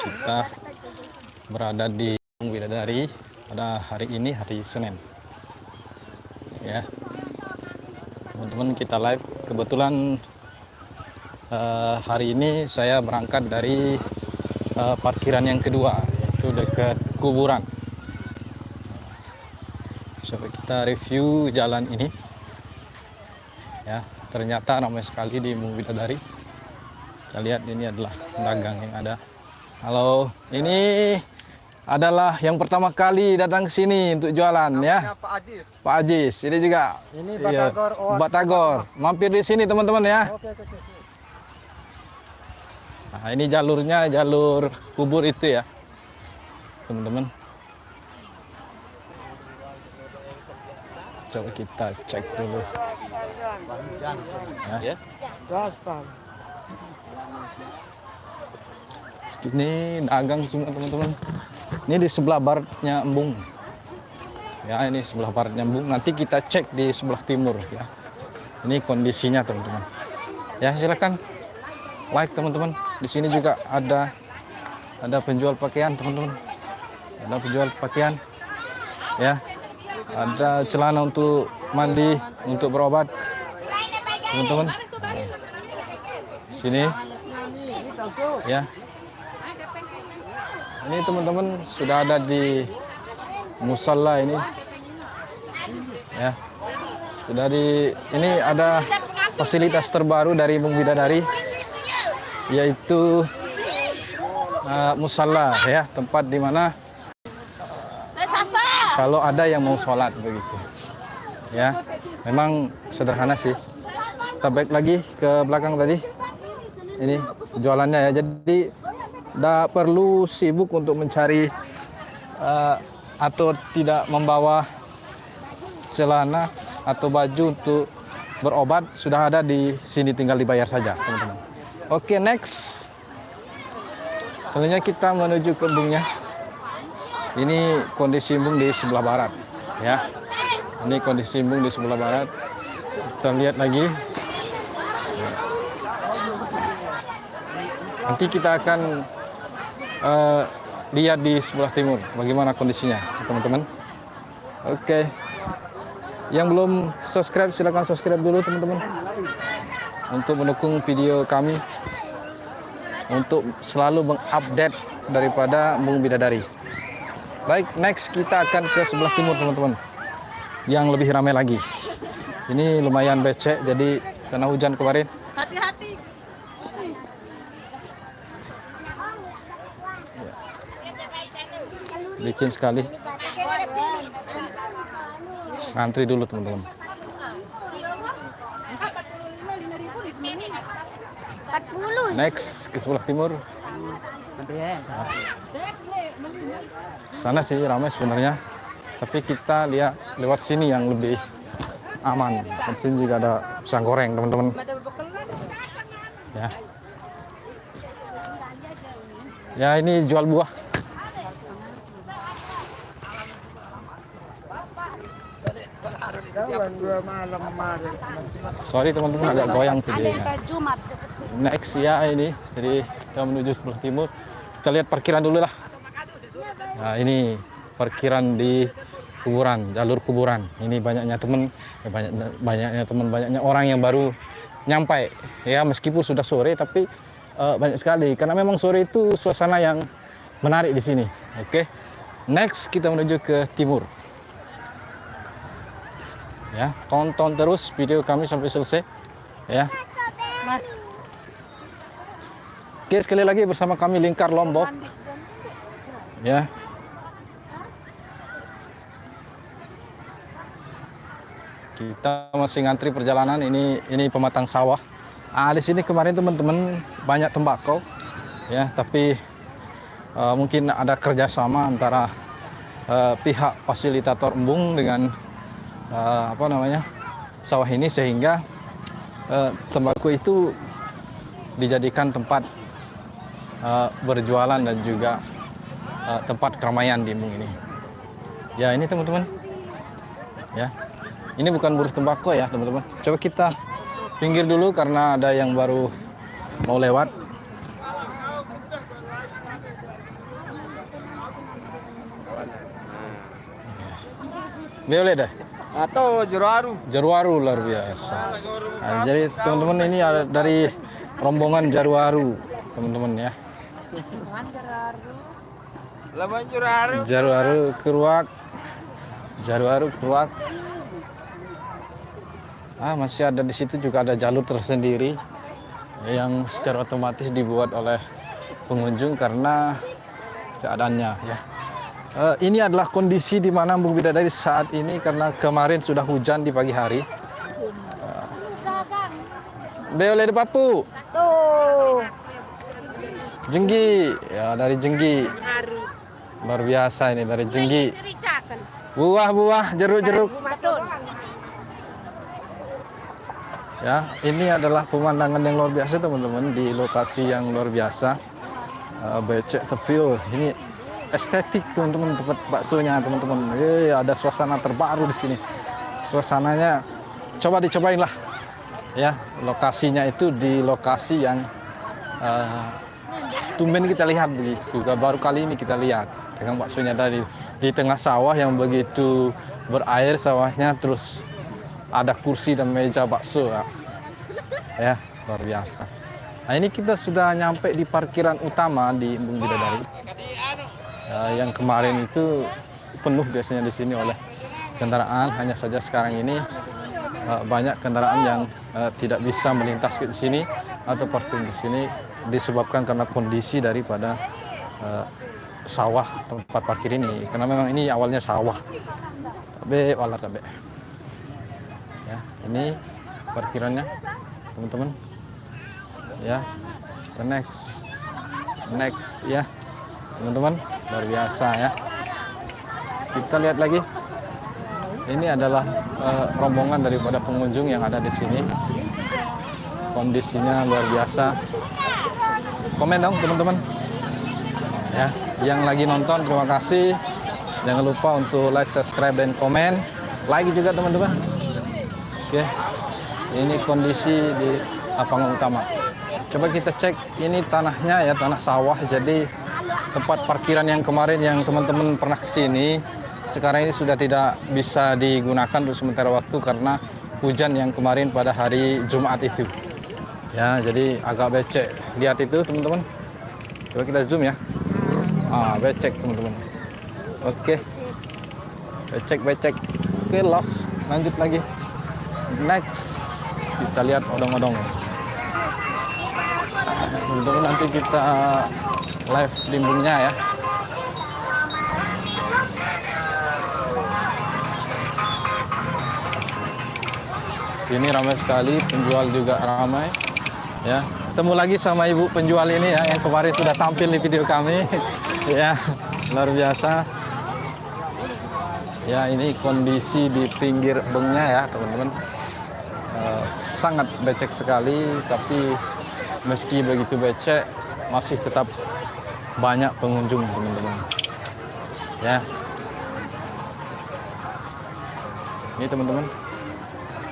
Kita berada di Bidadari pada hari ini, hari Senin. Ya, teman-teman, kita live. Kebetulan hari ini saya berangkat dari parkiran yang kedua, yaitu dekat kuburan. Coba kita review jalan ini. Ya, ternyata ramai sekali di Bidadari. Kita lihat ini adalah pedagang yang ada. Halo, ini adalah yang pertama kali datang ke sini untuk jualan. Ya, Pak Ajis. Pak Ajis. Ini juga. Ini Iya, Batagor. Batagor. Mampir di sini teman-teman ya. Oke. Nah, ini jalurnya jalur kubur itu ya, teman-teman. Coba kita cek dulu. Ya. Gaspar. Ini dagang semua teman-teman. Ini di sebelah baratnya Embung. Ya, ini sebelah baratnya Embung. Nanti kita cek di sebelah timur ya. Ini kondisinya teman-teman. Ya, silakan like teman-teman. Di sini juga ada penjual pakaian teman-teman. Ada penjual pakaian. Ya. Ada celana untuk mandi, untuk berobat. Teman-teman. Sini. Ya. Ini teman-teman sudah ada di musalla ini. Ya. Sudah ini ada fasilitas terbaru dari Bidadari, yaitu musalla ya, tempat di mana kalau ada yang mau sholat begitu. Ya. Memang sederhana sih. Kita balik lagi ke belakang tadi. Ini jualannya ya. Jadi tidak perlu sibuk untuk mencari atau tidak membawa celana atau baju untuk berobat. Sudah ada di sini, tinggal dibayar saja teman-teman. Oke, next. Selanjutnya kita menuju ke embungnya. Ini kondisi embung di sebelah barat ya. Ini kondisi embung di sebelah barat. Kita lihat lagi. Nanti kita akan lihat di sebelah timur bagaimana kondisinya teman-teman. Oke. Yang belum subscribe silahkan subscribe dulu teman-teman, untuk mendukung video kami, untuk selalu mengupdate daripada Embung Bidadari. Baik, next kita akan ke sebelah timur teman-teman, yang lebih ramai lagi. Ini lumayan becek jadi karena hujan kemarin. Hati-hati. Licin sekali. Ngantri dulu teman-teman. Next ke sebelah timur. Sana sih ramai sebenarnya, tapi kita lihat lewat sini yang lebih aman. Di sini juga ada pisang goreng teman-teman. Ya. Ya, ini jual buah. Sorry teman-teman, agak goyang tuh. Next ya, ini jadi kita menuju sebelah timur. Kita lihat parkiran dulu lah. Nah, ini parkiran di kuburan, jalur kuburan. Ini banyaknya banyaknya orang yang baru nyampai ya, meskipun sudah sore tapi banyak sekali karena memang sore itu suasana yang menarik di sini. Oke. Next kita menuju ke timur. Ya, tonton terus video kami sampai selesai ya. Oke, sekali lagi bersama kami Lingkar Lombok ya. Kita masih ngantri perjalanan. Ini pematang sawah. Di sini kemarin teman-teman banyak tembakau ya, tapi mungkin ada kerjasama antara pihak fasilitator embung dengan sawah ini, sehingga tembakau itu dijadikan tempat berjualan dan juga tempat keramaian di embung ini. Ya, ini teman-teman. Ya. Ini bukan buruh tembakau ya, teman-teman. Coba kita pinggir dulu karena ada yang baru mau lewat. Violet deh. Atau Jeruaru. Jarwaru luar biasa. Nah, jadi teman-teman ini ada dari rombongan Jarwaru, teman-teman ya. Laman Jeruaru. Jarwaru Keruak. Jarwaru Keruak. Masih ada di situ juga ada jalur tersendiri yang secara otomatis dibuat oleh pengunjung karena keadaannya ya. Ini adalah kondisi di mana Embung Bidadari saat ini karena kemarin sudah hujan di pagi hari. Beole de Papu. Tuh. Jenggi ya, dari Jenggi. Luar biasa ini dari Jenggi. Buah-buah, jeruk-jeruk. Ya, ini adalah pemandangan yang luar biasa teman-teman di lokasi yang luar biasa. Becek tapi ini estetik teman-teman, tempat baksonya teman-teman. Ada suasana terbaru di sini. Suasananya coba dicobain lah. Ya, lokasinya itu di lokasi yang tumben kita lihat begitu. Baru kali ini kita lihat dengan baksonya tadi di tengah sawah yang begitu berair sawahnya, terus ada kursi dan meja bakso ya, luar biasa. Nah, ini kita sudah nyampe di parkiran utama di Embung Bidadari. Yang kemarin itu penuh biasanya di sini oleh kendaraan, hanya saja sekarang ini banyak kendaraan yang tidak bisa melintas ke sini atau parkir di sini disebabkan karena kondisi daripada sawah tempat parkir ini, karena memang ini awalnya sawah. Tapi ya, ini parkirannya teman-teman ya. Kita next ya teman-teman, luar biasa ya. Kita lihat lagi, ini adalah rombongan daripada pengunjung yang ada di sini. Kondisinya luar biasa. Komen dong teman-teman ya, yang lagi nonton terima kasih. Jangan lupa untuk like, subscribe, dan komen. Like juga teman-teman. Oke, ini kondisi di lapangan utama. Coba kita cek, ini tanahnya ya, tanah sawah. Jadi tempat parkiran yang kemarin yang teman-teman pernah kesini, sekarang ini sudah tidak bisa digunakan untuk sementara waktu karena hujan yang kemarin pada hari Jumat itu. Ya, jadi agak becek. Lihat itu teman-teman. Coba kita zoom ya. Becek teman-teman. Oke. Becek. Oke, lost. Lanjut lagi. Next. Kita lihat odong-odong. Teman-teman, nanti kita live limbungnya ya. Sini ramai sekali, penjual juga ramai. Ya, ketemu lagi sama ibu penjual ini ya, yang kemarin sudah tampil di video kami. Ya, luar biasa. Ya, ini kondisi di pinggir embungnya ya teman-teman. Sangat becek sekali, tapi meski begitu becek masih tetap banyak pengunjung teman-teman. Ya, ini teman-teman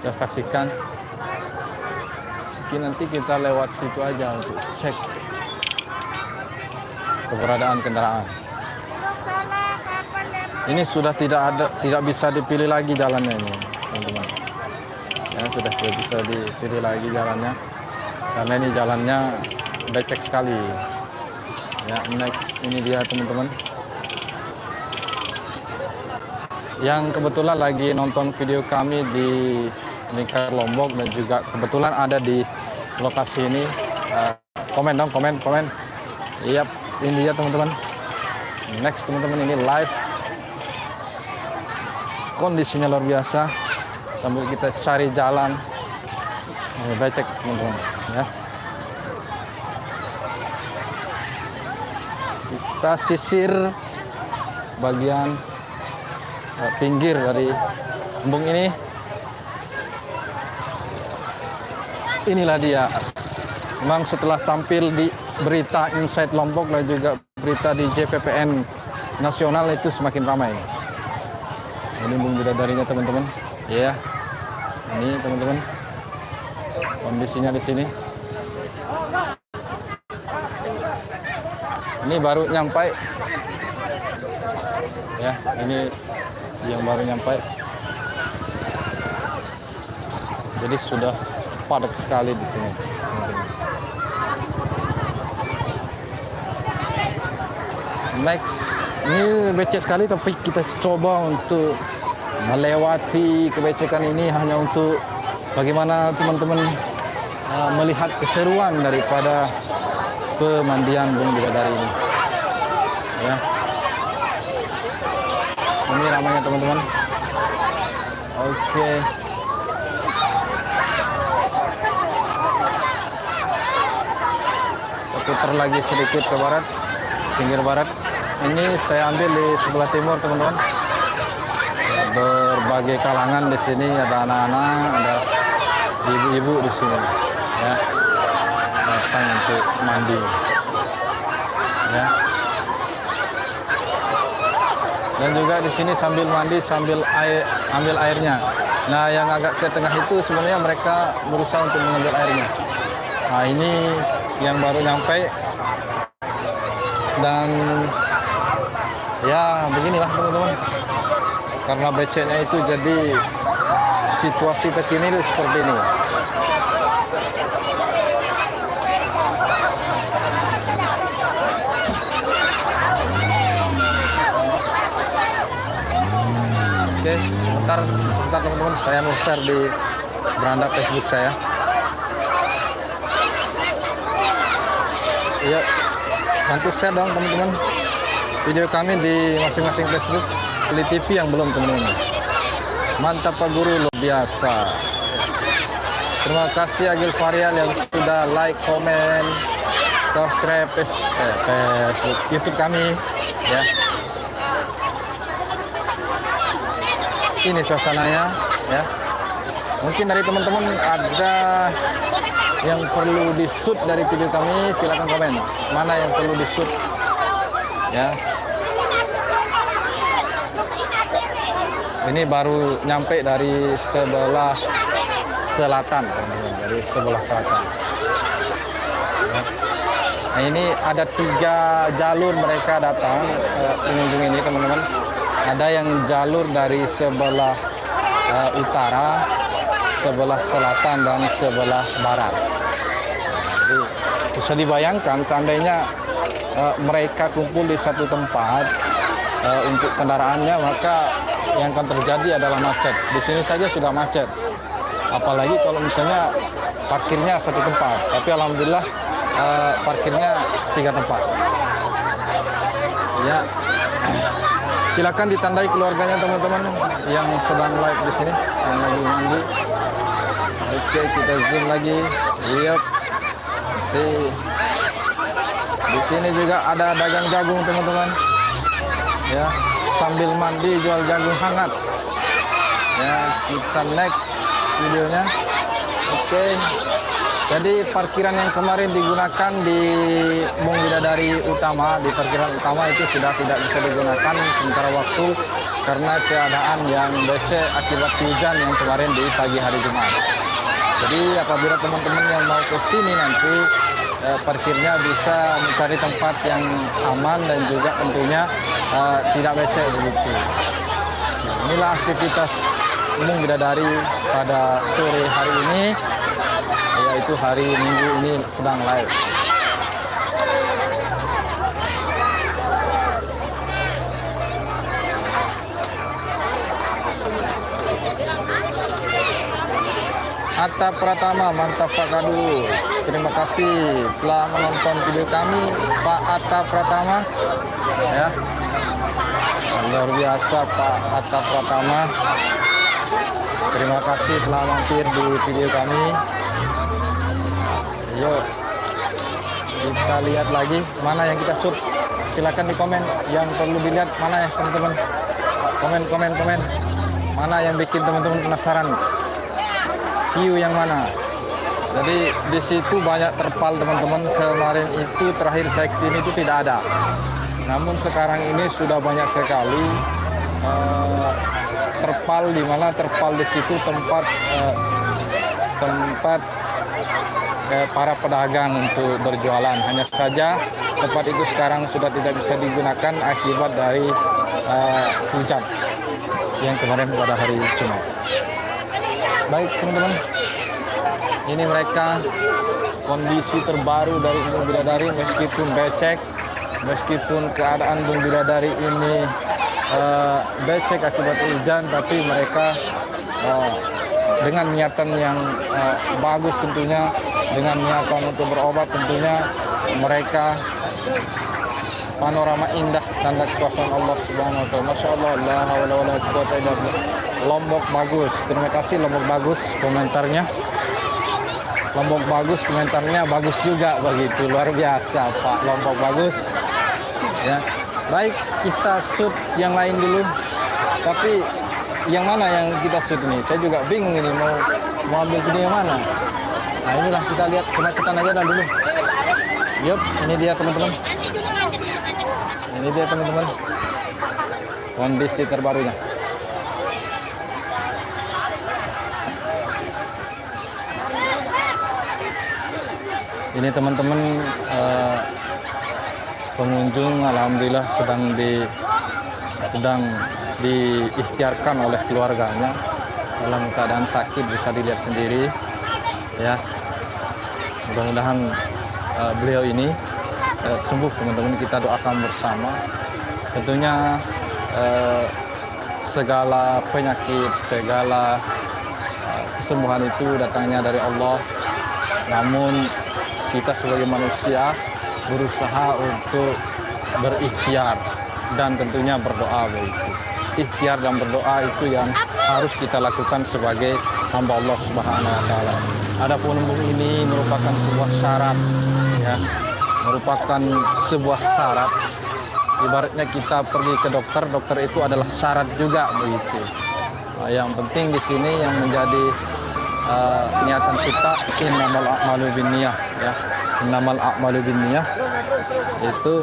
kita saksikan. Mungkin nanti kita lewat situ aja untuk cek keberadaan kendaraan. Ini sudah tidak bisa dipilih lagi jalannya ini teman-teman. Ya, sudah tidak bisa dipilih lagi jalannya karena ini jalannya becek sekali. Ya, next ini dia teman-teman. Yang kebetulan lagi nonton video kami di Lingkar Lombok dan juga kebetulan ada di lokasi ini, komen dong, komen. Yap, ini dia teman-teman. Next teman-teman, ini live. Kondisinya luar biasa. Sambil kita cari jalan. Becek teman-teman ya. Kita sisir bagian pinggir dari embung ini. Inilah dia. Memang setelah tampil di berita Inside Lombok dan juga berita di JPPN nasional itu semakin ramai. Ini Embung Bidadarinya teman-teman. Ya, ini teman-teman kondisinya di sini. Ini baru nyampai. Ya, ini yang baru nyampai. Jadi sudah padat sekali di sini. Next, ini becek sekali, tapi kita coba untuk melewati kebecekan ini hanya untuk bagaimana teman-teman melihat keseruan daripada pemandian Bung Bidadari ini. Ya, ini ramainya teman-teman. Oke. Kita putar lagi sedikit ke barat, pinggir barat. Ini saya ambil di sebelah timur teman-teman. Berbagai kalangan di sini, ada anak-anak, ada ibu-ibu di sini, ya, datang untuk mandi, ya. Dan juga di sini sambil mandi sambil ambil airnya. Nah, yang agak ke tengah itu sebenarnya mereka berusaha untuk mengambil airnya. Nah, ini yang baru nyampe dan ya beginilah teman-teman. Karena beceknya itu jadi situasi terkini seperti ini. Oke, sebentar teman-teman, saya mau share di beranda Facebook saya. Iya, bantu share dong teman-teman video kami di masing-masing Facebook. Beli TV yang belum teman-teman. Mantap Pak Guru, luar biasa. Terima kasih Agil Varial yang sudah like, komen, subscribe Facebook, YouTube kami, ya. Ini suasananya, ya. Mungkin dari teman-teman ada yang perlu di-shoot dari video kami, silakan komen. Mana yang perlu di-shoot, ya. Ini baru nyampe dari sebelah selatan, dari sebelah selatan. Ya. Nah, ini ada 3 jalur mereka datang pengunjung ini teman-teman. Ada yang jalur dari sebelah utara, sebelah selatan dan sebelah barat. Jadi bisa dibayangkan seandainya mereka kumpul di satu tempat untuk kendaraannya, maka yang akan terjadi adalah macet. Di sini saja sudah macet, apalagi kalau misalnya parkirnya satu tempat. Tapi alhamdulillah parkirnya 3 tempat. Ya, silakan ditandai keluarganya teman-teman yang sedang live di sini, yang lagi mandi. Oke, kita zoom lagi. Lihat, di sini juga ada dagang jagung teman-teman. Ya, sambil mandi jual jagung hangat. Ya, kita next videonya. Oke. Jadi parkiran yang kemarin digunakan di Bung Bidadari Utama, di parkiran utama itu sudah tidak bisa digunakan sementara waktu karena keadaan yang becek akibat hujan yang kemarin di pagi hari Jumat. Jadi apabila teman-teman yang mau ke sini nanti parkirnya bisa mencari tempat yang aman dan juga tentunya tidak becek begitu. Nah, inilah aktivitas Bung Bidadari pada sore hari ini, yaitu hari Minggu ini sedang live. Atta Pratama, mantap Pak Kadus. Terima kasih telah menonton video kami, Pak Atta Pratama. Ya, luar biasa Pak Atta Pratama. Terima kasih telah mampir di video kami. Yuk, kita lihat lagi mana yang kita shoot. Silakan di komen yang perlu dilihat mana ya teman-teman. Komen. Mana yang bikin teman-teman penasaran? View yang mana? Jadi di situ banyak terpal teman-teman. Kemarin itu terakhir saya kesini itu tidak ada. Namun sekarang ini sudah banyak sekali terpal, di mana terpal di situ tempat para pedagang untuk berjualan. Hanya saja tempat itu sekarang sudah tidak bisa digunakan akibat dari hujan yang kemarin pada hari Jumat. Baik teman-teman, ini mereka kondisi terbaru dari Embung Bidadari. Meskipun becek, meskipun keadaan Embung Bidadari ini becek akibat hujan, tapi mereka dengan niatan yang bagus tentunya, dengan niatan untuk berobat tentunya, mereka panorama indah tanda kekuasaan Allah Subhanahu wa taala. Masya Allah, la haula wala quwwata illa billah. Lombok bagus. Terima kasih Lombok bagus komentarnya. Lombok bagus komentarnya, bagus juga begitu. Luar biasa Pak Lombok bagus. Ya. Baik, kita shoot yang lain dulu. Tapi yang mana yang kita shoot ini? Saya juga bingung ini mau ambil video yang mana. Nah, inilah kita lihat kemacetan aja dah dulu. Yup, ini dia teman-teman. Ini dia teman-teman. Kondisi terbarunya. Ini teman-teman pengunjung alhamdulillah sedang diikhtiarkan oleh keluarganya dalam keadaan sakit, bisa dilihat sendiri ya. Mudah-mudahan beliau ini sembuh teman-teman, kita doakan bersama. Tentunya segala penyakit, segala kesembuhan itu datangnya dari Allah, namun kita sebagai manusia berusaha untuk berikhtiar dan tentunya berdoa begitu. Ikhtiar dan berdoa itu yang harus kita lakukan sebagai hamba Allah Subhanahu wa taala. Adapun embung ini merupakan sebuah syarat ya, merupakan sebuah syarat. Ibaratnya kita pergi ke dokter, dokter itu adalah syarat juga begitu. Nah, yang penting di sini yang menjadi niatan kita, innamal a'malu binniyah ya. Innamal a'malu binniyah itu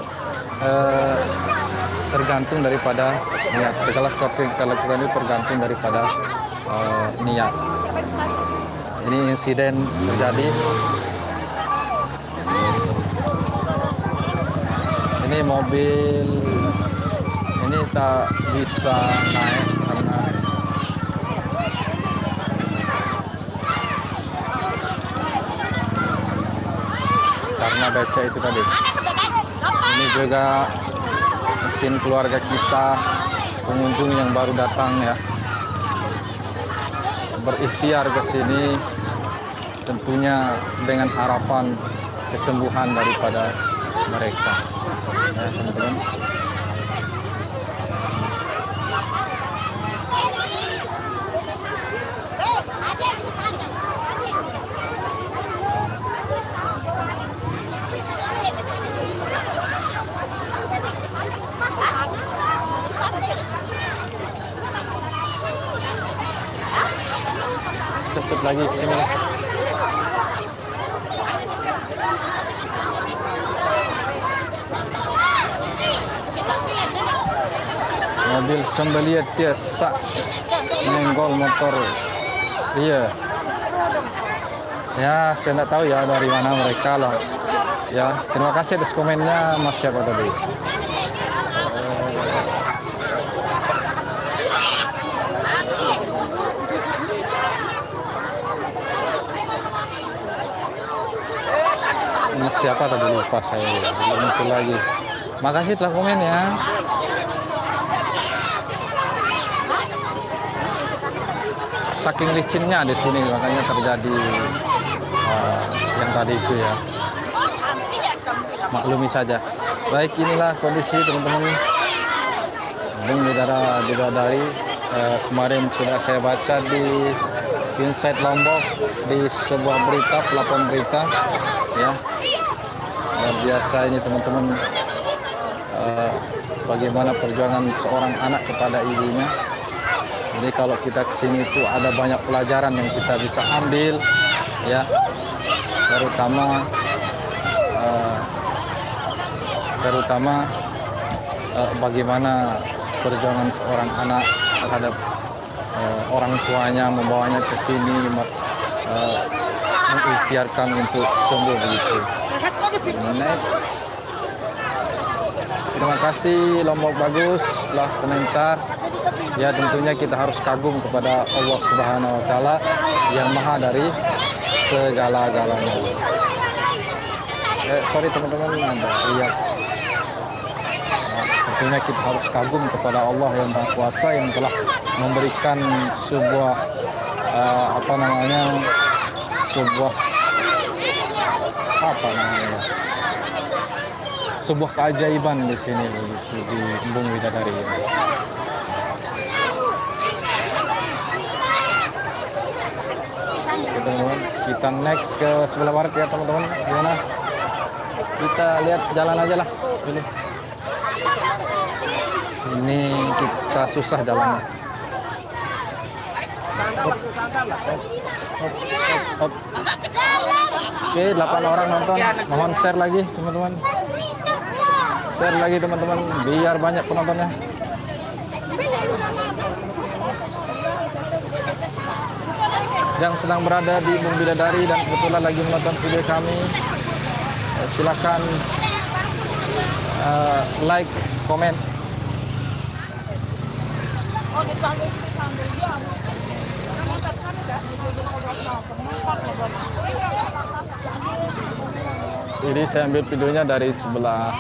tergantung daripada niat. Segala sesuatu yang kita lakukan itu tergantung daripada niat. Ini insiden terjadi. Ini mobil ini tak bisa naik karena becek itu tadi. Ini juga mungkin keluarga kita, pengunjung yang baru datang ya, berikhtiar ke sini tentunya dengan harapan kesembuhan daripada mereka ya teman-teman. Kesut lagi ke sini. Mobil sembeliat biasa menyenggol motor. Iya. Ya, saya tidak tahu ya dari mana mereka lah. Ya, terima kasih atas komennya Mas siapa tadi. Mas siapa tadi lupa saya, belum muncul lagi. Makasih telah komen ya. Saking licinnya di sini makanya terjadi yang tadi itu ya. Maklumi saja. Baik, inilah kondisi teman-teman Embung Bidadari. Kemarin sudah saya baca di Inside Lombok di sebuah berita, pelapon berita ya. Dan biasa ini teman-teman bagaimana perjuangan seorang anak kepada ibunya. Jadi kalau kita kesini itu ada banyak pelajaran yang kita bisa ambil ya, terutama bagaimana perjuangan seorang anak terhadap orang tuanya, membawanya ke sini, mengikhtiarkan untuk sembuh begitu. Next. Terima kasih Lombok bagus telah komentar. Ya tentunya kita harus kagum kepada Allah Subhanahu wa taala yang maha dari segala-galanya. Sorry teman-teman, ada lihat. Tentunya kita harus kagum kepada Allah yang Maha Kuasa yang telah memberikan sebuah sebuah keajaiban di sini begitu di Embung Widadari ini. Oke, teman-teman, kita next ke sebelah barat ya teman-teman. Gimana? Kita lihat jalan aja lah ini. Ini kita susah jalannya. Hop. Oke, 8 orang nonton. Mohon share lagi teman-teman. Share lagi teman-teman biar banyak penontonnya. Yang sedang berada di Embung Widadari dan kebetulan lagi menonton video kami, silakan like, komen. Ini saya ambil videonya dari sebelah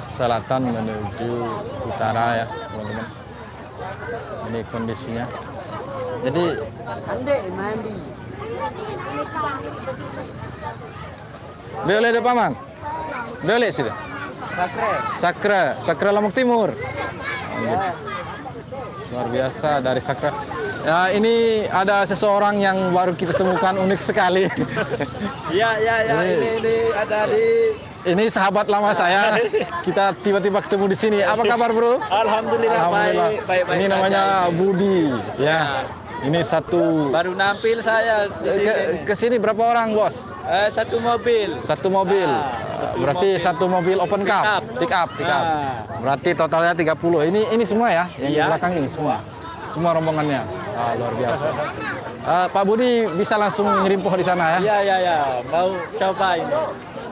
selatan menuju utara ya teman-teman. Ini kondisinya. Jadi boleh deh paman, boleh sih. Sakra Lombok Timur. Gitu. Luar biasa dari Sakra. Ya, ini ada seseorang yang baru kita temukan unik sekali. Ya. Ini ada di. Ini sahabat lama saya. Kita tiba-tiba ketemu di sini. Apa kabar, Bro? Alhamdulillah. Baik. Ini namanya Budi. Ya. Ini satu. Baru nampil saya. Ke sini berapa orang, Bos? Satu mobil. Berarti satu mobil open cup, pick up. Berarti totalnya 30. Ini semua ya? Yang di belakang ini semua. Semua rombongannya. Luar biasa. Pak Budi bisa langsung ngerimpuh di sana ya? Iya. Mau coba ini.